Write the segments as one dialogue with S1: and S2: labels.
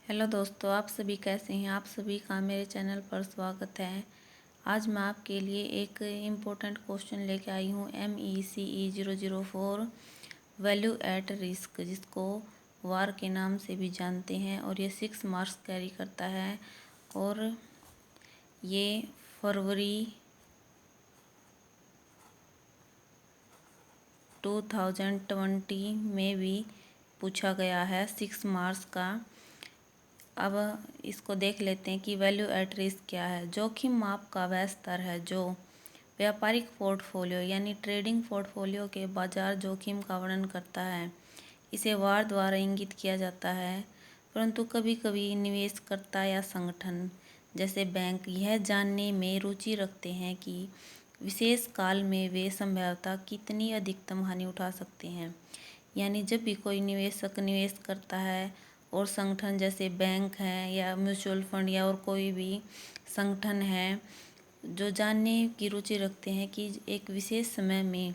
S1: Hello दोस्तों, आप सभी कैसे हैं। आप सभी का मेरे चैनल पर स्वागत है। आज मैं आपके लिए एक इम्पोर्टेंट क्वेश्चन लेके आई हूँ। MECE 004 वैल्यू एट रिस्क, जिसको वार के नाम से भी जानते हैं, और ये 6 मार्क्स कैरी करता है। और ये फरवरी 2020 में भी पूछा गया है, 6 मार्क्स का। अब इसको देख लेते हैं कि वैल्यू एट रिस्क क्या है। जोखिम माप का वह स्तर है जो व्यापारिक पोर्टफोलियो यानी ट्रेडिंग पोर्टफोलियो के बाजार जोखिम का वर्णन करता है। इसे वार द्वारा इंगित किया जाता है, परंतु कभी कभी निवेशकर्ता या संगठन जैसे बैंक यह जानने में रुचि रखते हैं कि विशेष काल में वे संभवतः कितनी अधिकतम हानि उठा सकते हैं। यानी जब भी कोई निवेशक निवेश करता है और संगठन जैसे बैंक है या म्यूचुअल फंड या और कोई भी संगठन है जो जानने की रुचि रखते हैं कि एक विशेष समय में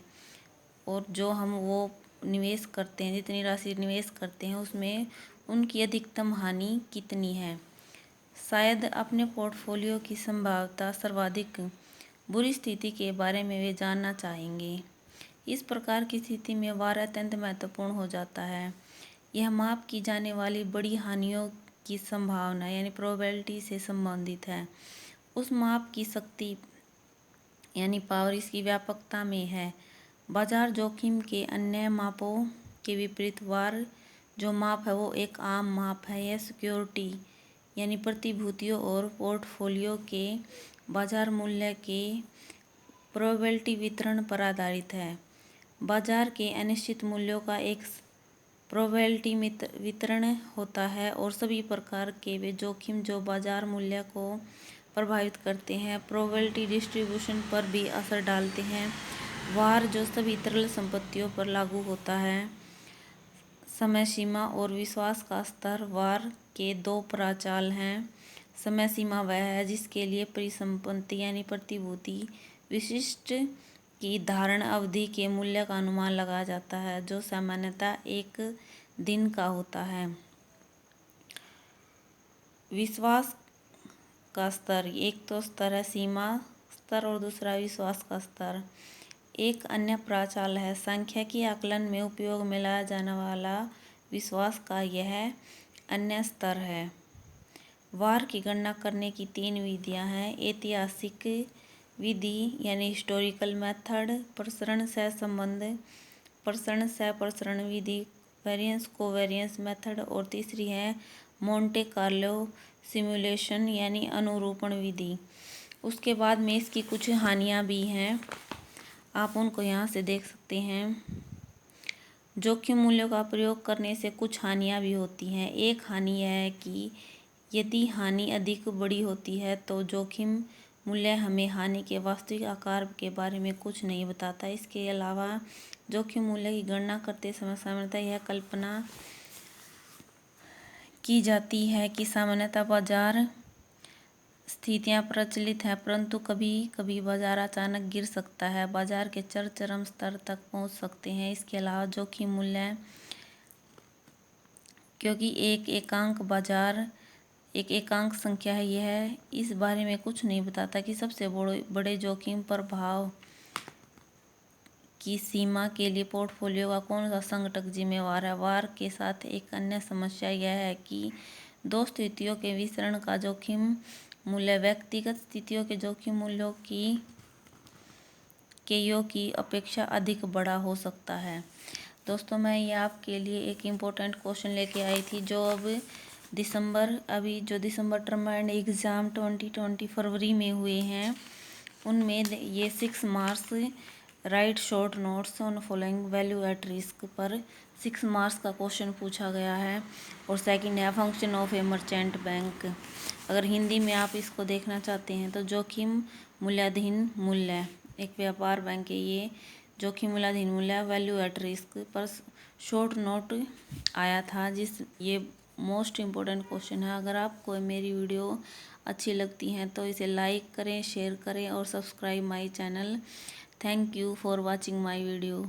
S1: और जो हम वो निवेश करते हैं, जितनी राशि निवेश करते हैं उसमें उनकी अधिकतम हानि कितनी है। शायद अपने पोर्टफोलियो की संभावता सर्वाधिक बुरी स्थिति के बारे में वे जानना चाहेंगे। इस प्रकार की स्थिति में वार अत्यंत महत्वपूर्ण हो जाता है। यह माप की जाने वाली बड़ी हानियों की संभावना यानी प्रोबेबिलिटी से संबंधित है। उस माप की शक्ति यानी पावर इसकी व्यापकता में है। बाजार जोखिम के अन्य मापों के विपरीत वार जो माप है वो एक आम माप है। यह सिक्योरिटी यानी प्रतिभूतियों और पोर्टफोलियो के बाजार मूल्य के प्रोबेबिलिटी वितरण पर आधारित है। बाजार के अनिश्चित मूल्यों का एक प्रोबेबिलिटी वितरण होता है और सभी प्रकार के वे जोखिम जो बाजार मूल्य को प्रभावित करते हैं प्रोबेबिलिटी डिस्ट्रीब्यूशन पर भी असर डालते हैं। वार जो सभी तरल संपत्तियों पर लागू होता है। समय सीमा और विश्वास का स्तर। वार के दो प्राचाल हैं। समय सीमा वह है जिसके लिए परिसंपत्ति यानी प्रतिभूति विशिष्ट की धारण अवधि के मूल्य का अनुमान लगाया जाता है, जो सामान्यतः 1 दिन का होता है। विश्वास का स्तर, एक तो स्तर है सीमा स्तर और दूसरा विश्वास का स्तर। एक अन्य प्राचाल है सांख्यिकीय आकलन में उपयोग में लाया जाने वाला विश्वास का यह अन्य स्तर है। वार की गणना करने की 3 विधियां हैं। ऐतिहासिक विधि यानी हिस्टोरिकल मेथड, प्रसरण सहसंबंध प्रसरण सहप्रसरण विधि वेरिएंस कोवेरिएंस मेथड, और तीसरी है मोंटे कार्लो सिमुलेशन यानी अनुरूपण विधि। उसके बाद में इसकी कुछ हानियां भी हैं, आप उनको यहाँ से देख सकते हैं। जोखिम मूल्यों का प्रयोग करने से कुछ हानियां भी होती हैं। एक हानि यह है कि यदि हानि अधिक बड़ी होती है तो जोखिम मूल्य हमें हानि के वास्तविक आकार के बारे में कुछ नहीं बताता। इसके अलावा जोखिम मूल्य की गणना करते समय सामान्यतः यह कल्पना की जाती है कि सामान्यतः बाजार स्थितियां प्रचलित हैं, परंतु कभी कभी बाजार अचानक गिर सकता है, बाजार के चरम स्तर तक पहुंच सकते हैं। इसके अलावा जोखिम मूल्य क्योंकि एक एकांक संख्या है, यह इस बारे में कुछ नहीं बताता कि सबसे बड़े जोखिम प्रभाव की सीमा के लिए पोर्टफोलियो का कौन सा संगठक जिम्मेवार है। वार के साथ एक अन्य समस्या यह है कि दो स्थितियों के वितरण का जोखिम मूल्य व्यक्तिगत स्थितियों के जोखिम मूल्यों के योग की अपेक्षा अधिक बड़ा हो सकता है। दोस्तों, मैं ये आपके लिए एक इम्पोर्टेंट क्वेश्चन लेके आई थी जो दिसंबर टर्म एंड एग्ज़ाम 2020 फरवरी में हुए हैं, उनमें ये 6 marks right short notes on following value at risk पर 6 मार्क्स का क्वेश्चन पूछा गया है। और सेकंड है function of A merchant bank. अगर हिंदी में आप इसको देखना चाहते हैं तो जोखिम मूल्याधीन मूल्य, एक व्यापार बैंक है ये, जोखिम मूल्याधीन मूल्य वैल्यू एट रिस्क पर शॉर्ट नोट आया था, ये मोस्ट इम्पोर्टेंट क्वेश्चन है। अगर आपको मेरी वीडियो अच्छी लगती हैं तो इसे लाइक करें, शेयर करें और subscribe my channel. Thank you for watching my video.